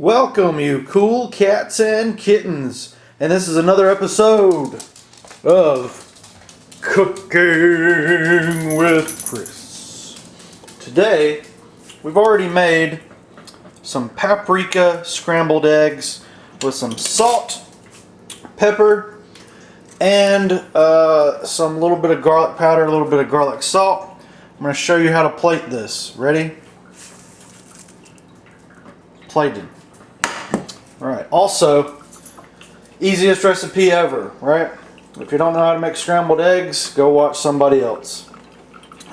Welcome, you cool cats and kittens, and this is another episode of Cooking with Chris. Today, we've already made some paprika scrambled eggs with some salt, pepper, and some little bit of garlic powder, a little bit of garlic salt. I'm going to show you how to plate this. Ready? Plated. Alright, also, easiest recipe ever, right? If you don't know how to make scrambled eggs, go watch somebody else.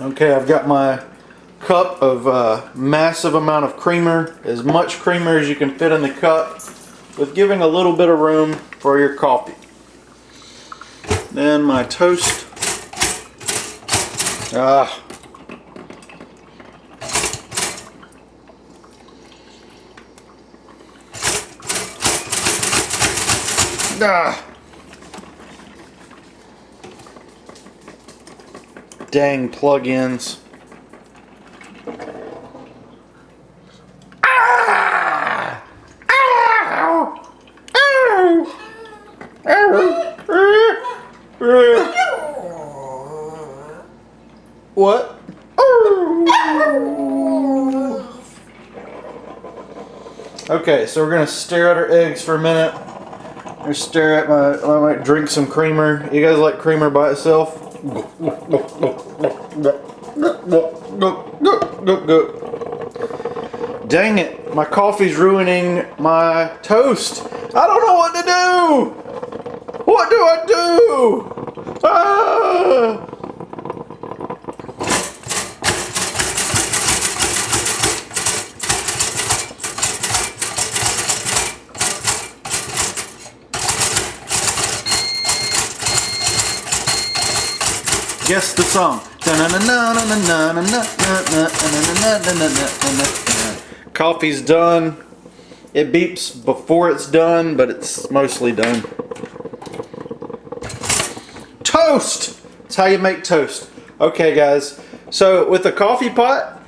Okay, I've got my cup of massive amount of creamer, as much creamer as you can fit in the cup, with giving a little bit of room for your coffee. Then my toast. Dang plug-ins. What? Okay, so we're gonna stare at our eggs for a minute. Or stare at I might drink some creamer. You guys like creamer by itself? Dang it, my coffee's ruining my toast. I don't know what to do. What do I do? Ah! Guess the song. Coffee's done. It beeps before it's done, but it's mostly done. Toast! That's how you make toast. Okay, guys. So with a coffee pot,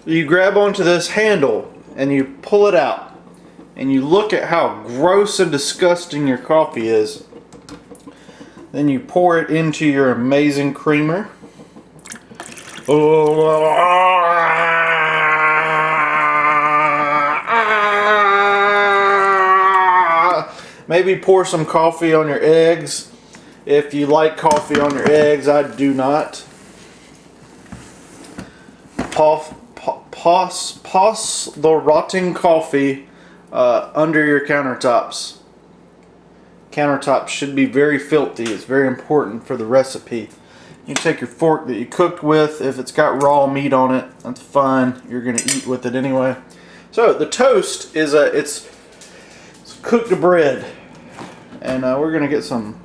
you grab onto this handle and you pull it out. And you look at how gross and disgusting your coffee is. Then you pour it into your amazing creamer. Maybe pour some coffee on your eggs. If you like coffee on your eggs, I do not. Toss the rotting coffee under your countertops. Countertops should be very filthy. It's very important for the recipe. You take your fork that you cooked with. If it's got raw meat on it, that's fine. You're going to eat with it anyway. So the toast is it's cooked bread, and we're going to get some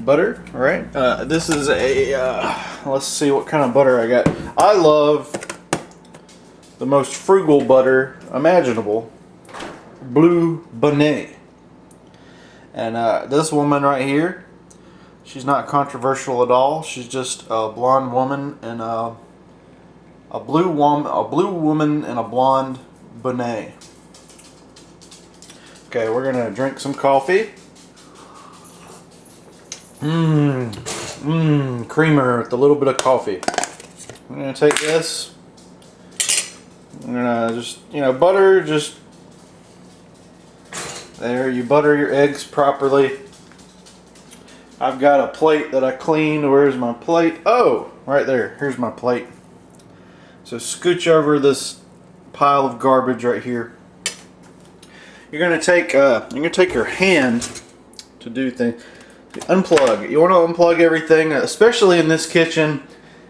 butter. All right. This is let's see what kind of butter I got. I love the most frugal butter imaginable, Blue Bonnet. And this woman right here, she's not controversial at all. She's just a blonde woman and a blue woman and a blonde bonnet. Okay, we're gonna drink some coffee. Creamer with a little bit of coffee. I'm gonna take this. I'm gonna just, butter just. There, you butter your eggs properly. I've got a plate that I cleaned. Where's my plate? Oh, right there. Here's my plate. So scooch over this pile of garbage right here. You're gonna take your hand to do things. Unplug. You want to unplug everything, especially in this kitchen.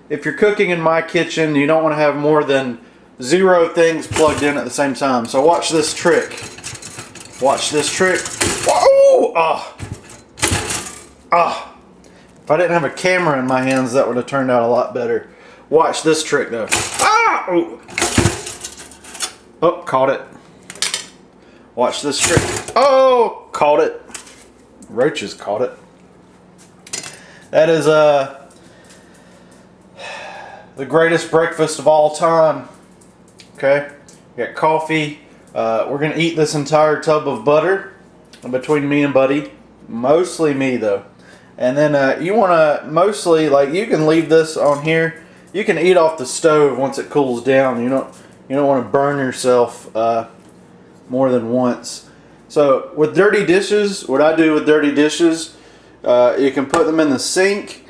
If you're cooking in my kitchen, you don't want to have more than 0 things plugged in at the same time. So watch this trick. Watch this trick. Whoa! If I didn't have a camera in my hands, that would have turned out a lot better. Watch this trick though. Oh, caught it. Watch this trick. Oh, caught it. Roaches caught it. That is the greatest breakfast of all time. Okay, you got coffee, We're going to eat this entire tub of butter between me and Buddy. Mostly me though. And then you want to mostly, like, you can leave this on here. You can eat off the stove once it cools down. You don't want to burn yourself more than once. So with dirty dishes, what I do with dirty dishes, you can put them in the sink.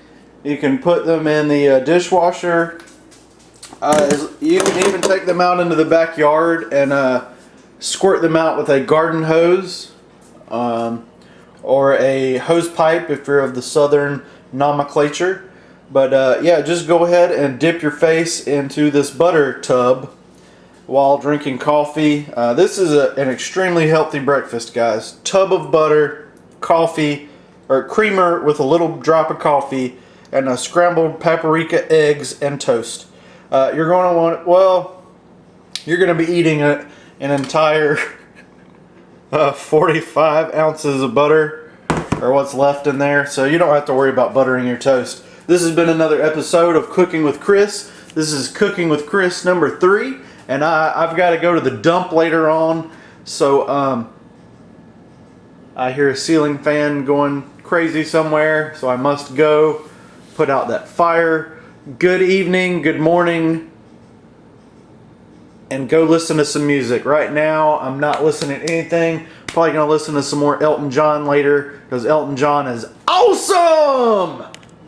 You can put them in the dishwasher. You can even take them out into the backyard and squirt them out with a garden hose or a hose pipe if you're of the southern nomenclature. But yeah, just go ahead and dip your face into this butter tub while drinking coffee. This is an extremely healthy breakfast, guys. Tub of butter, coffee, or creamer with a little drop of coffee, and scrambled paprika, eggs, and toast. You're going to want, well, you're going to be eating an entire 45 ounces of butter, or what's left in there, so you don't have to worry about buttering your toast. This has been another episode of Cooking with Chris. This is Cooking with Chris number 3, and I've got to go to the dump later on, so I hear a ceiling fan going crazy somewhere, so I must go put out that fire. Good evening, good morning, and go listen to some music. Right now, I'm not listening to anything. Probably going to listen to some more Elton John later, because Elton John is awesome!